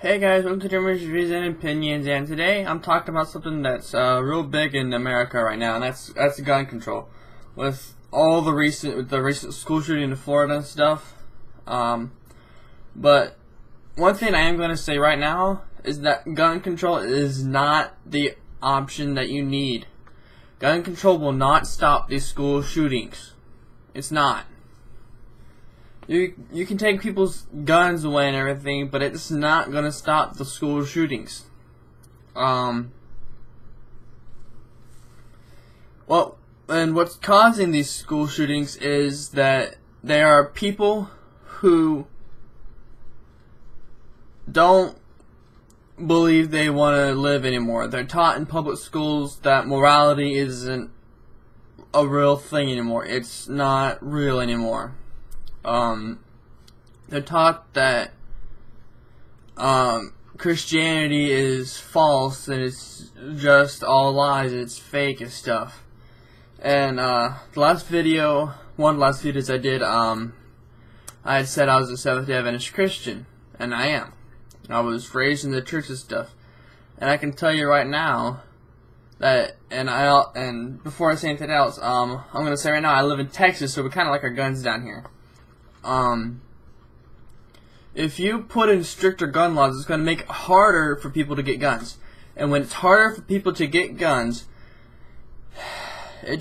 Hey guys, welcome to Dreamers Reviews and Opinions, and today I'm talking about something that's real big in America right now, and that's gun control. With all the recent school shooting in Florida and stuff. But one thing I am going to say right now is that gun control is not the option that you need. Gun control will not stop these school shootings. It's not. You can take people's guns away and everything, but it's not gonna stop the school shootings. Well, and what's causing these school shootings is that there are people who don't believe they want to live anymore. They're taught in public schools that morality isn't a real thing anymore. It's not real anymore. They're taught that Christianity is false and it's just all lies and it's fake and stuff. And one of the last videos I did, I had said I was a Seventh-day Adventist Christian, and I am. I was raised in the church and stuff, and I can tell you right now that, and before I say anything else, I'm gonna say right now I live in Texas, so we kind of like our guns down here. If you put in stricter gun laws, it's going to make it harder for people to get guns. And when it's harder for people to get guns, when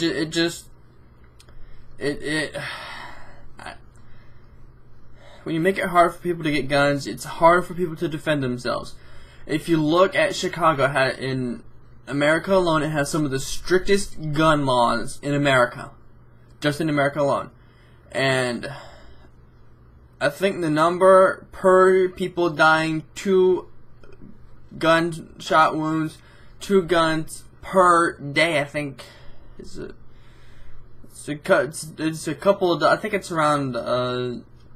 you make it hard for people to get guns, it's hard for people to defend themselves. If you look at Chicago, in America alone, it has some of the strictest gun laws in America. Just in America alone. And I think the number per people dying, 2 gunshot wounds, 2 guns per day, I think it's a couple of, I think it's around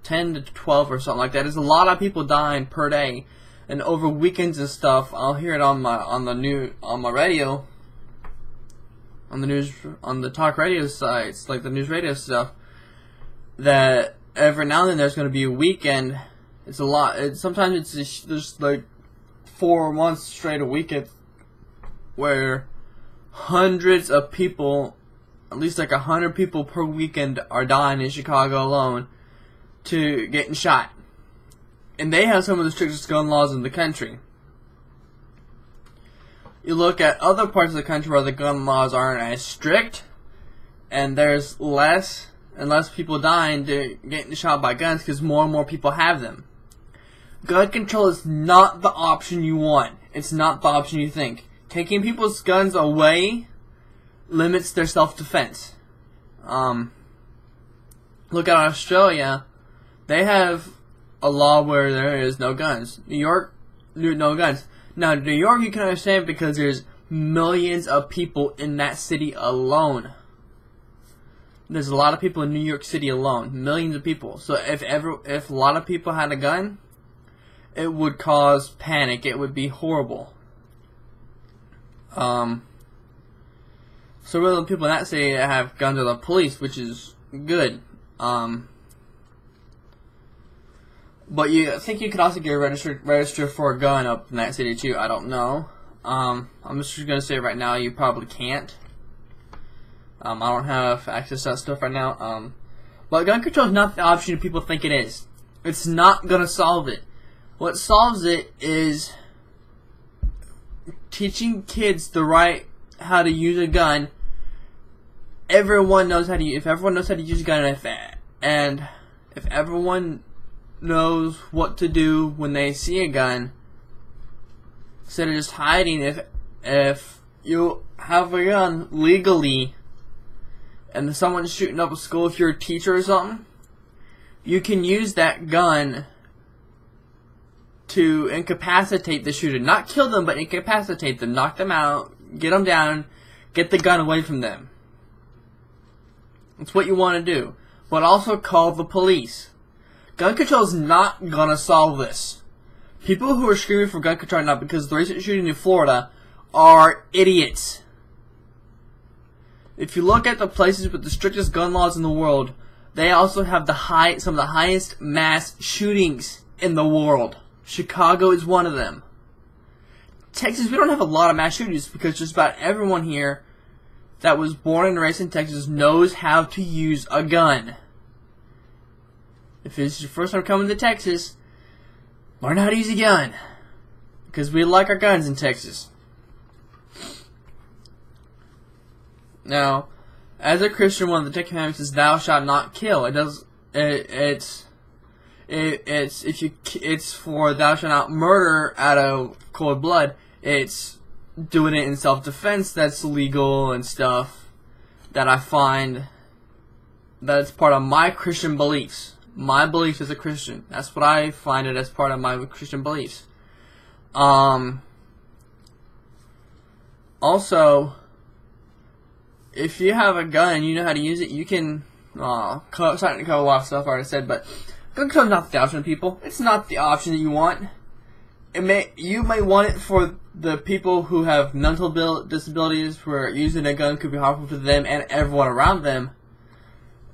10 to 12 or something like that. There's a lot of people dying per day, and over weekends and stuff. I'll hear it on my radio, on the talk radio sites, like the news radio stuff, that every now and then there's going to be a weekend. It's a lot. Sometimes it's just like 4 months straight a weekend where hundreds of people, at least like 100 people per weekend, are dying in Chicago alone to getting shot. And they have some of the strictest gun laws in the country. You look at other parts of the country where the gun laws aren't as strict, and there's less and less people dying to getting shot by guns because more and more people have them. Gun control is not the option you want. It's not the option you think. Taking people's guns away limits their self-defense. Look at Australia. They have a law where there is no guns. New York, no guns. Now, New York you can understand because there's millions of people in that city alone. There's a lot of people in New York City alone. Millions of people. So if a lot of people had a gun, it would cause panic. It would be horrible. So really the people in that city that have guns are the police, which is good. But I think you could also get registered for a gun up in that city too. I don't know. I'm just going to say right now you probably can't. I don't have access to that stuff right now. But gun control is not the option people think it is. It's not going to solve it. What solves it is teaching kids how to use a gun. Everyone knows how to use. If everyone knows how to use a gun, and if everyone knows what to do when they see a gun, instead of just hiding, if you have a gun legally, and someone's shooting up a school, if you're a teacher or something, you can use that gun to incapacitate the shooter. Not kill them, but incapacitate them. Knock them out, get them down, get the gun away from them. That's what you want to do. But also call the police. Gun control is not going to solve this. People who are screaming for gun control now because of the recent shooting in Florida are idiots. If you look at the places with the strictest gun laws in the world, they also have some of the highest mass shootings in the world. Chicago is one of them. Texas, we don't have a lot of mass shootings because just about everyone here that was born and raised in Texas knows how to use a gun. If it's your first time coming to Texas, learn how to use a gun. Because we like our guns in Texas. Now, as a Christian, one of the Ten Commandments is "Thou shalt not kill." It's for "Thou shalt not murder" out of cold blood. It's doing it in self-defense that's legal and stuff. That I find that it's part of my Christian beliefs. My beliefs as a Christian. That's what I find it as part of my Christian beliefs. Also, if you have a gun and you know how to use it, you can, starting to cover a lot of stuff I already said, but gun control is not the option of people. It's not the option that you want. You may want it for the people who have mental disabilities, where using a gun could be harmful to them and everyone around them.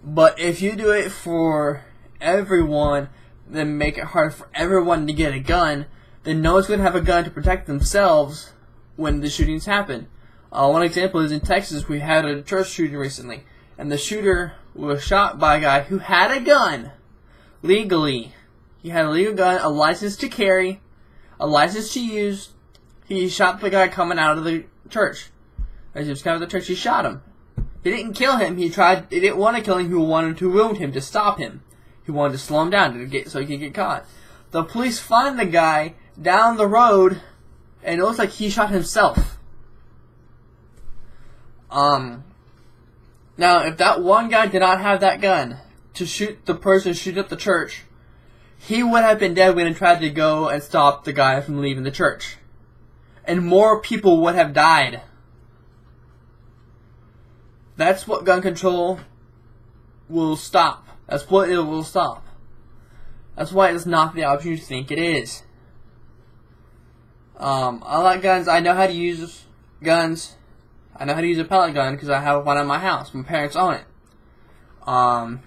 But if you do it for everyone, then make it hard for everyone to get a gun, then no one's going to have a gun to protect themselves when the shootings happen. One example is in Texas, we had a church shooting recently, and the shooter was shot by a guy who had a gun, legally. He had a legal gun, a license to carry, a license to use. He shot the guy coming out of the church. As he was coming out of the church, he shot him. He didn't kill him, he didn't want to kill him, he wanted to wound him, to stop him. He wanted to slow him down so he could get caught. The police find the guy down the road, and it looks like he shot himself. Now, if that one guy did not have that gun to shoot the person shooting up the church, he would have been dead when he tried to go and stop the guy from leaving the church. And more people would have died. That's what gun control will stop. That's what it will stop. That's why it's not the option you think it is. I like guns. I know how to use guns. I know how to use a pellet gun because I have one at my house. My parents own it. And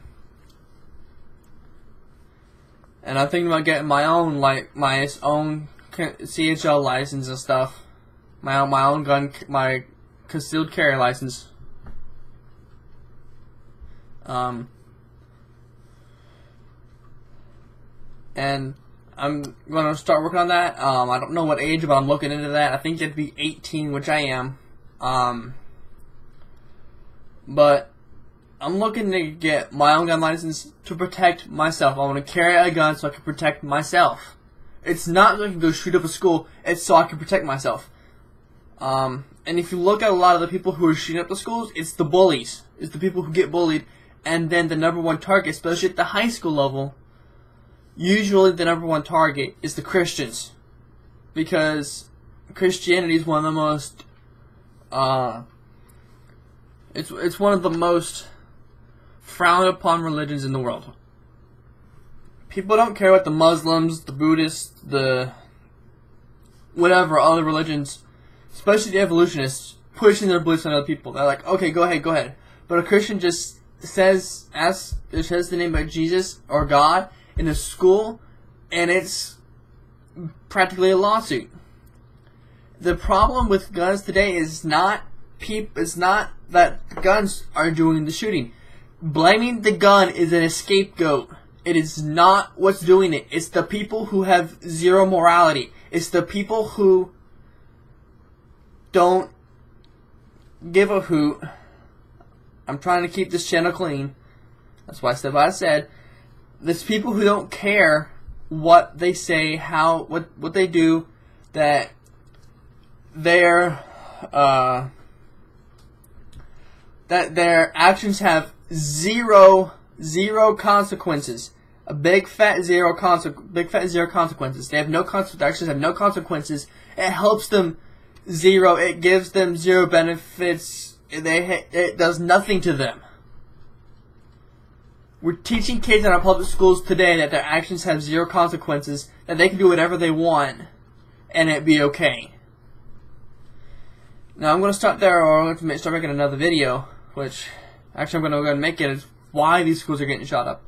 I'm thinking about getting my own, my own CHL license and stuff. My own gun, my concealed carry license. And I'm going to start working on that. I don't know what age, but I'm looking into that. I think you have to be 18, which I am. But I'm looking to get my own gun license to protect myself. I want to carry a gun so I can protect myself. It's not so I can go shoot up a school. It's so I can protect myself. And if you look at a lot of the people who are shooting up the schools, it's the bullies. It's the people who get bullied. And then the number one target, especially at the high school level, usually the number one target is the Christians. Because Christianity is one of the most, it's one of the most frowned upon religions in the world. People don't care about the Muslims, the Buddhists, the whatever other religions, especially the evolutionists, pushing their beliefs on other people. They're like, okay, go ahead. But a Christian just says the name of Jesus or God in a school, and it's practically a lawsuit. The problem with guns today is not that guns are doing the shooting. Blaming the gun is an scapegoat. It is not what's doing it. It's the people who have zero morality. It's the people who don't give a hoot. I'm trying to keep this channel clean. That's why I said what I said. There's people who don't care what they say, what they do, that their actions have zero consequences. A big fat zero consequences. They have no consequences. Actions have no consequences. It helps them zero. It gives them zero benefits. It does nothing to them. We're teaching kids in our public schools today that their actions have zero consequences, that they can do whatever they want, and it be okay. Now I'm going to stop there, or I'm going to start making another video, which actually I'm going to go ahead and make it, is why these schools are getting shot up.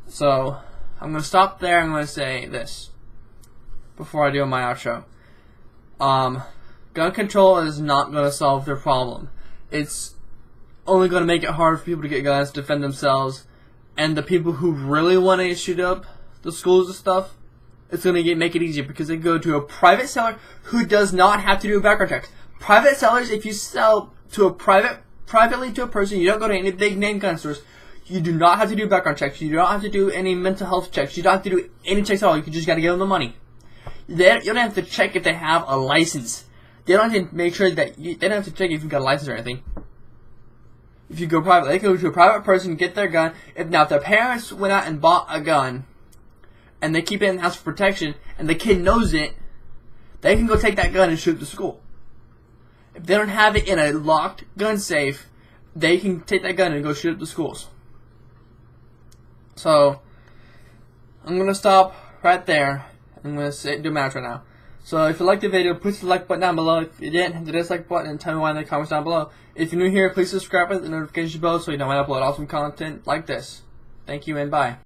So I'm going to stop there. I'm going to say this. before I do my outro. Gun control is not going to solve their problem. It's only going to make it hard for people to get guns to defend themselves, and the people who really want to shoot up the schools and stuff, it's going to make it easier because they go to a private seller who does not have to do background checks. Private sellers, if you sell to a privately to a person, you don't go to any big name gun stores, you do not have to do background checks. You don't have to do any mental health checks. You don't have to do any checks at all. You just got to give them the money. You don't have to check if they have a license. They don't have to make sure that they don't have to check if you've got a license or anything. If you go private, they go to a private person, get their gun. If their parents went out and bought a gun, and they keep it in the house for protection, and the kid knows it, they can go take that gun and shoot the school. If they don't have it in a locked gun safe, they can take that gun and go shoot up the schools. So, I'm going to stop right there. I'm going to do my outro now. So, if you liked the video, please hit the like button down below. If you didn't, hit the dislike button and tell me why in the comments down below. If you're new here, please subscribe with the notification bell so you know when I upload awesome content like this. Thank you and bye.